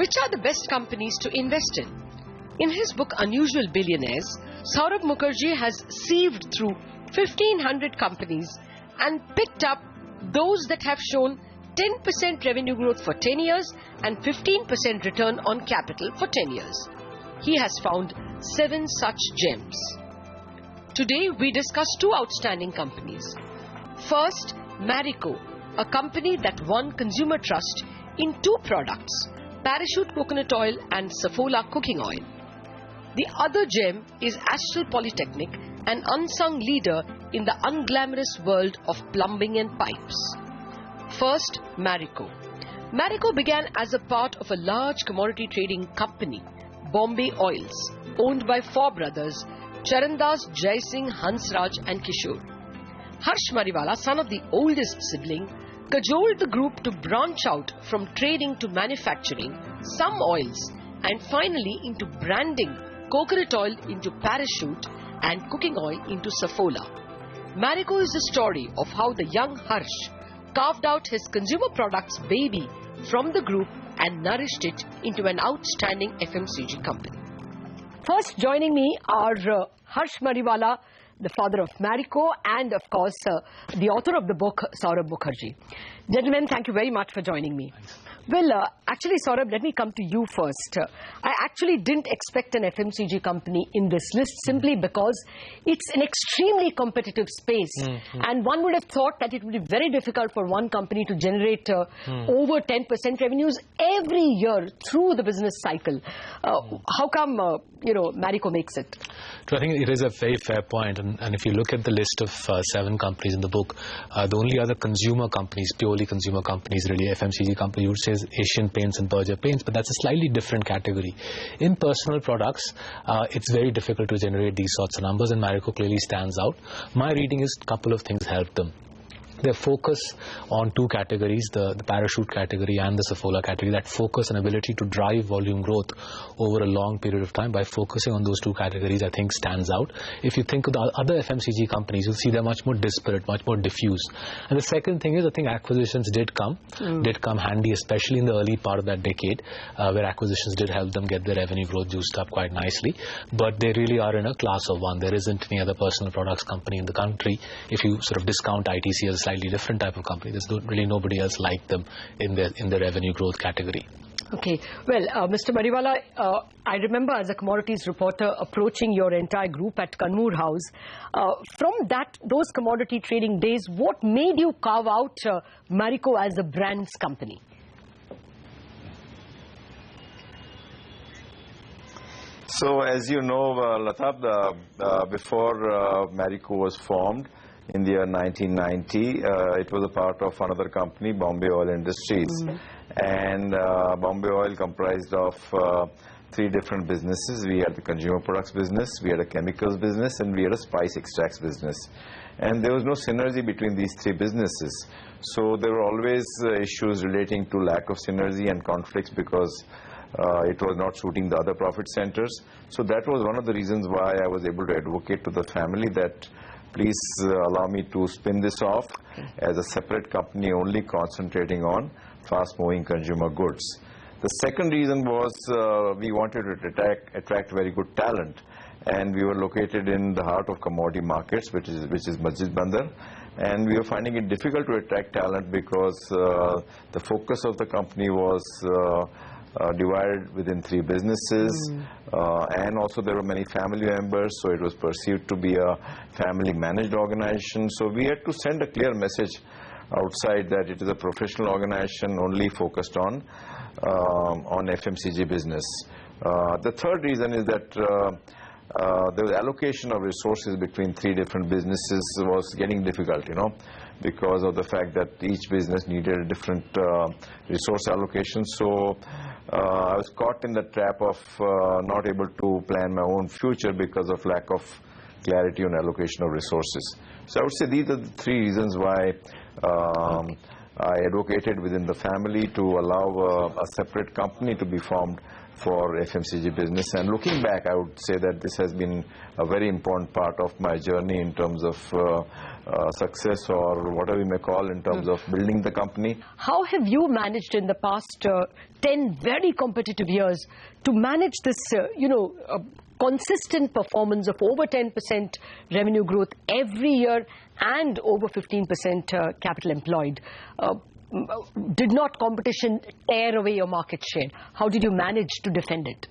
Which are the best companies to invest in? In his book Unusual Billionaires, Saurabh Mukherjee has sieved through 1,500 companies and picked up those that have shown 10% revenue growth for 10 years and 15% return on capital for 10 years. He has found 7 such gems. Today we discuss 2 outstanding companies. First, Marico, a company that won consumer trust in 2 products, Parachute coconut oil and Saffola cooking oil. The other gem is Astral Polytechnic, an unsung leader in the unglamorous world of plumbing and pipes. First, Marico. Marico began as a part of a large commodity trading company, Bombay Oils, owned by 4 brothers, Charandas, Jaisingh, Hansraj and Kishore. Harsh Mariwala, son of the oldest sibling, cajoled the group to branch out from trading to manufacturing some oils and finally into branding coconut oil into Parachute and cooking oil into Saffola. Marico is the story of how the young Harsh carved out his consumer products baby from the group and nourished it into an outstanding FMCG company. First joining me are Harsh Mariwala, the father of Marico, and of course the author of the book, Saurabh Mukherjee. Gentlemen, thank you very much for joining me. Thanks. Well, actually, Saurabh, let me come to you first. I actually didn't expect an FMCG company in this list simply because it's an extremely competitive space. And one would have thought that it would be very difficult for one company to generate over 10% revenues every year through the business cycle. How come, Marico makes it? I think it is a very fair point. And if you look at the list of 7 companies in the book, the only other consumer companies, purely consumer companies, really FMCG company, you would say is Asian Paints and Berger Paints, but that's a slightly different category. In personal products, it's very difficult to generate these sorts of numbers, and Marico clearly stands out. My reading is a couple of things helped them. Their focus on 2 categories, the Parachute category and the Saffola category, that focus and ability to drive volume growth over a long period of time by focusing on those 2 categories, I think stands out. If you think of the other FMCG companies, you'll see they're much more disparate, much more diffuse. And the second thing is, I think acquisitions did come handy, especially in the early part of that decade, where acquisitions did help them get their revenue growth juiced up quite nicely. But they really are in a class of one. There isn't any other personal products company in the country. If you sort of discount ITC as a slightly different type of company, there's really nobody else like them in the revenue growth category. Okay, well, Mr. Mariwala, I remember as a commodities reporter approaching your entire group at Kanmur House. From those commodity trading days, what made you carve out Marico as a brands company? So, as you know, Latab, before Marico was formed in the year 1990, it was a part of another company, Bombay Oil Industries. And Bombay Oil comprised of 3 different businesses. We had the consumer products business, we had a chemicals business, and we had a spice extracts business. And there was no synergy between these 3 businesses. So there were always issues relating to lack of synergy and conflicts because it was not suiting the other profit centers. So that was one of the reasons why I was able to advocate to the family that please allow me to spin this off as a separate company only concentrating on fast-moving consumer goods. The second reason was we wanted to attract very good talent, and we were located in the heart of commodity markets, which is Masjid Bandar, and we were finding it difficult to attract talent because the focus of the company was divided within 3 businesses, and also there were many family members, so it was perceived to be a family managed organization. So we had to send a clear message outside that it is a professional organization only focused on FMCG business. The third reason is that the allocation of resources between 3 different businesses was getting difficult, because of the fact that each business needed a different resource allocation. So I was caught in the trap of not able to plan my own future because of lack of clarity on allocation of resources. So I would say these are the 3 reasons why I advocated within the family to allow a separate company to be formed for FMCG business. And looking back, I would say that this has been a very important part of my journey in terms of success, or whatever you may call, in terms of building the company. How have you managed in the past 10 very competitive years to manage this, consistent performance of over 10% revenue growth every year and over 15% capital employed? Did not competition tear away your market share? How did you manage to defend it?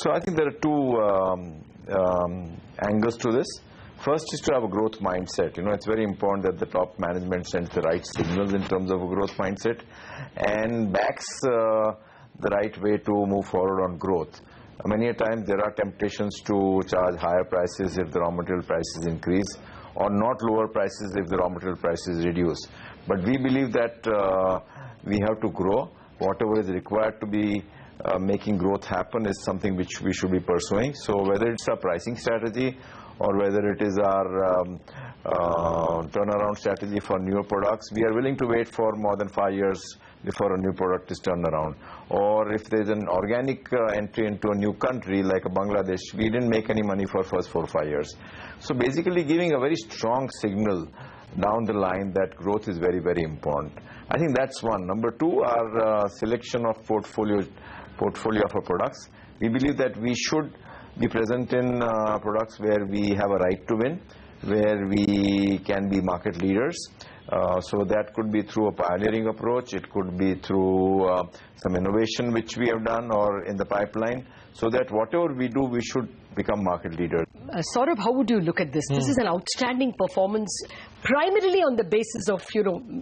So I think there are two angles to this. First is to have a growth mindset. It's very important that the top management sends the right signals in terms of a growth mindset and backs the right way to move forward on growth. Many a times there are temptations to charge higher prices if the raw material prices increase, or not lower prices if the raw material prices reduce. But we believe that we have to grow. Whatever is required to be making growth happen is something which we should be pursuing. So whether it's our pricing strategy or whether it is our turnaround strategy for newer products, we are willing to wait for more than 5 years before a new product is turned around. Or if there's an organic entry into a new country like Bangladesh, we didn't make any money for first 4 or 5 years. So basically giving a very strong signal down the line that growth is very, very important. I think that's one. Number two, our selection of portfolio of our products. We believe that we should be present in products where we have a right to win, where we can be market leaders. So that could be through a pioneering approach, it could be through some innovation which we have done or in the pipeline, so that whatever we do, we should become market leaders. Saurabh, how would you look at this? This is an outstanding performance, primarily on the basis of,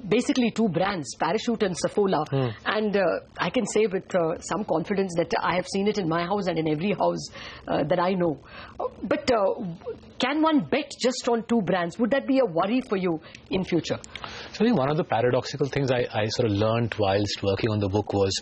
basically two brands, Parachute and Saffola. And I can say with some confidence that I have seen it in my house and in every house that I know. But can one bet just on two brands? Would that be a worry for you in future? So I think one of the paradoxical things I sort of learned whilst working on the book was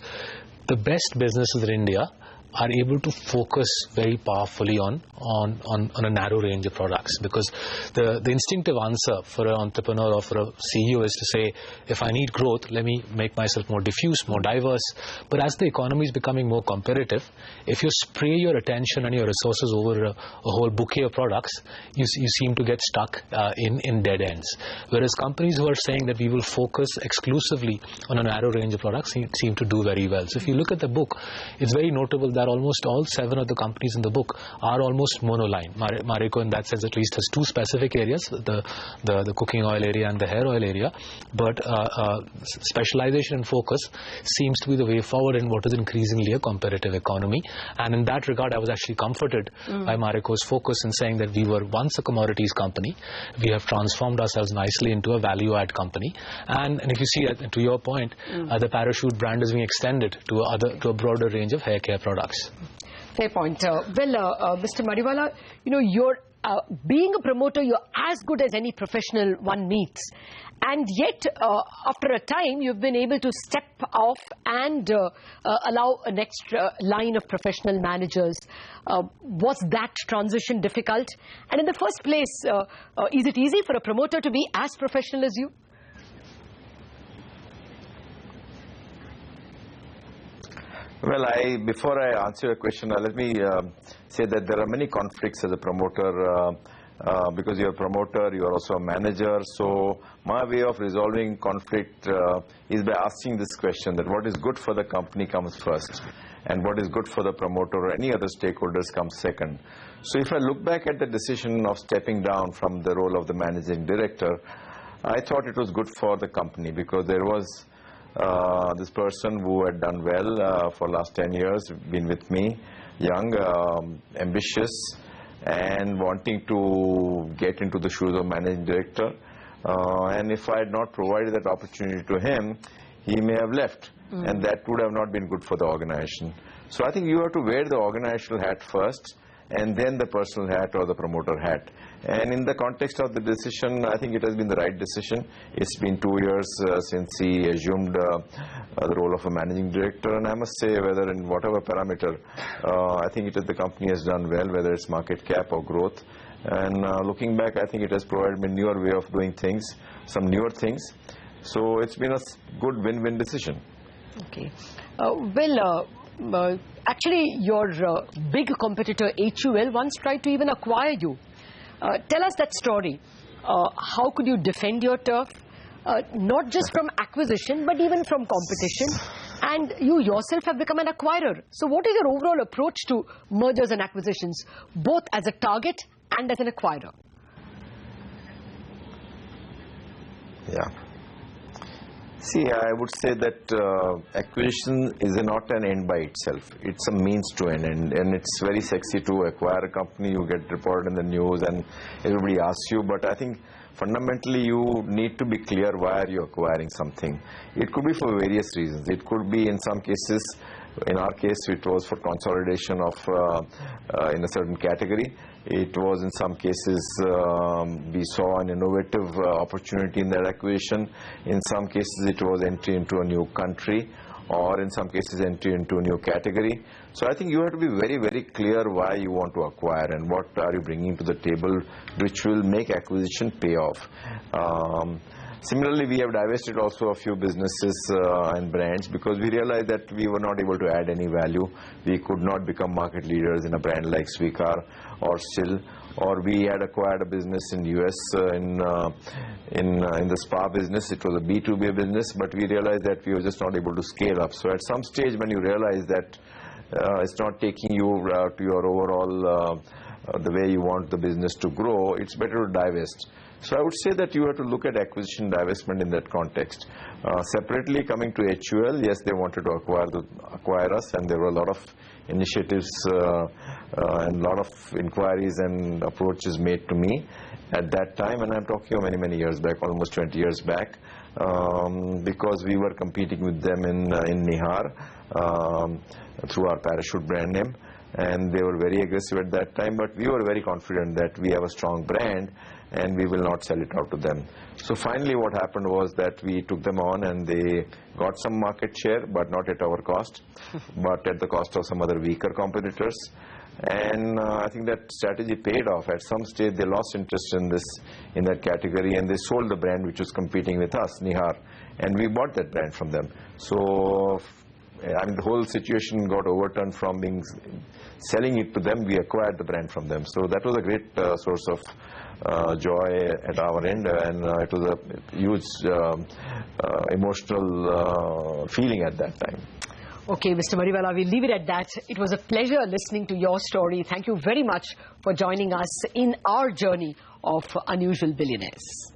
the best businesses in India are able to focus very powerfully on a narrow range of products, because the instinctive answer for an entrepreneur or for a CEO is to say, if I need growth, let me make myself more diffuse, more diverse. But as the economy is becoming more competitive, if you spray your attention and your resources over a whole bouquet of products, you seem to get stuck in dead ends. Whereas companies who are saying that we will focus exclusively on a narrow range of products seem to do very well. So if you look at the book, it's very notable that almost all 7 of the companies in the book are almost monoline. Marico, in that sense, at least has 2 specific areas, the cooking oil area and the hair oil area. But specialization and focus seems to be the way forward in what is increasingly a competitive economy. And in that regard, I was actually comforted by Marico's focus in saying that we were once a commodities company. We have transformed ourselves nicely into a value-add company. And if you see, to your point, the Parachute brand is being extended to a broader range of hair care products. Fair point. Mr. Mariwala, you're being a promoter, you're as good as any professional one meets. And yet, after a time, you've been able to step off and allow a next line of professional managers. Was that transition difficult? And in the first place, is it easy for a promoter to be as professional as you? Well, before I answer your question, let me say that there are many conflicts as a promoter, because you're a promoter, you are also a manager. So my way of resolving conflict is by asking this question, that what is good for the company comes first, and what is good for the promoter or any other stakeholders comes second. So if I look back at the decision of stepping down from the role of the managing director, I thought it was good for the company, because there was this person who had done well for last 10 years, been with me, young, ambitious, and wanting to get into the shoes of managing director. And if I had not provided that opportunity to him, he may have left, and that would have not been good for the organization. So I think you have to wear the organizational hat first, and then the personal hat or the promoter hat. And in the context of the decision, I think it has been the right decision. It's been 2 years since he assumed the role of a managing director, and I must say, whether in whatever parameter, I think the company has done well, whether it's market cap or growth. And looking back, I think it has provided me a newer way of doing things, some newer things. So it's been a good win-win decision. Okay. Actually, your big competitor HUL once tried to even acquire you. Tell us that story. How could you defend your turf? Not just from acquisition, but even from competition. And you yourself have become an acquirer. So what is your overall approach to mergers and acquisitions, both as a target and as an acquirer? Yeah. See, I would say that acquisition is not an end by itself. It's a means to an end, and it's very sexy to acquire a company. You get reported in the news and everybody asks you, but I think fundamentally you need to be clear why are you acquiring something. It could be for various reasons. It could be, in some cases, in our case it was for consolidation of in a certain category. It was, in some cases, we saw an innovative opportunity in that acquisition. In some cases it was entry into a new country, or in some cases entry into a new category. So I think you have to be very, very clear why you want to acquire and what are you bringing to the table which will make acquisition pay off. Similarly, we have divested also a few businesses and brands because we realized that we were not able to add any value. We could not become market leaders in a brand like Sweekar or Still, or we had acquired a business in US in the spa business. It was a B2B business, but we realized that we were just not able to scale up. So at some stage when you realize that it's not taking you to your overall the way you want the business to grow, it's better to divest. So I would say that you have to look at acquisition divestment in that context. Separately, coming to HUL, yes, they wanted to acquire us, and there were a lot of initiatives and a lot of inquiries and approaches made to me at that time, and I'm talking of many, many years back, almost 20 years back, because we were competing with them in Nihar through our Parachute brand name. And they were very aggressive at that time, but we were very confident that we have a strong brand and we will not sell it out to them. So finally what happened was that we took them on and they got some market share, but not at our cost, but at the cost of some other weaker competitors. And I think that strategy paid off. At some stage they lost interest in that category, and they sold the brand which was competing with us, Nihar, and we bought that brand from them. So I mean, the whole situation got overturned from selling it to them. We acquired the brand from them. So that was a great source of joy at our end, and it was a huge emotional feeling at that time. Okay, Mr. Mariwala, we'll leave it at that. It was a pleasure listening to your story. Thank you very much for joining us in our journey of Unusual Billionaires.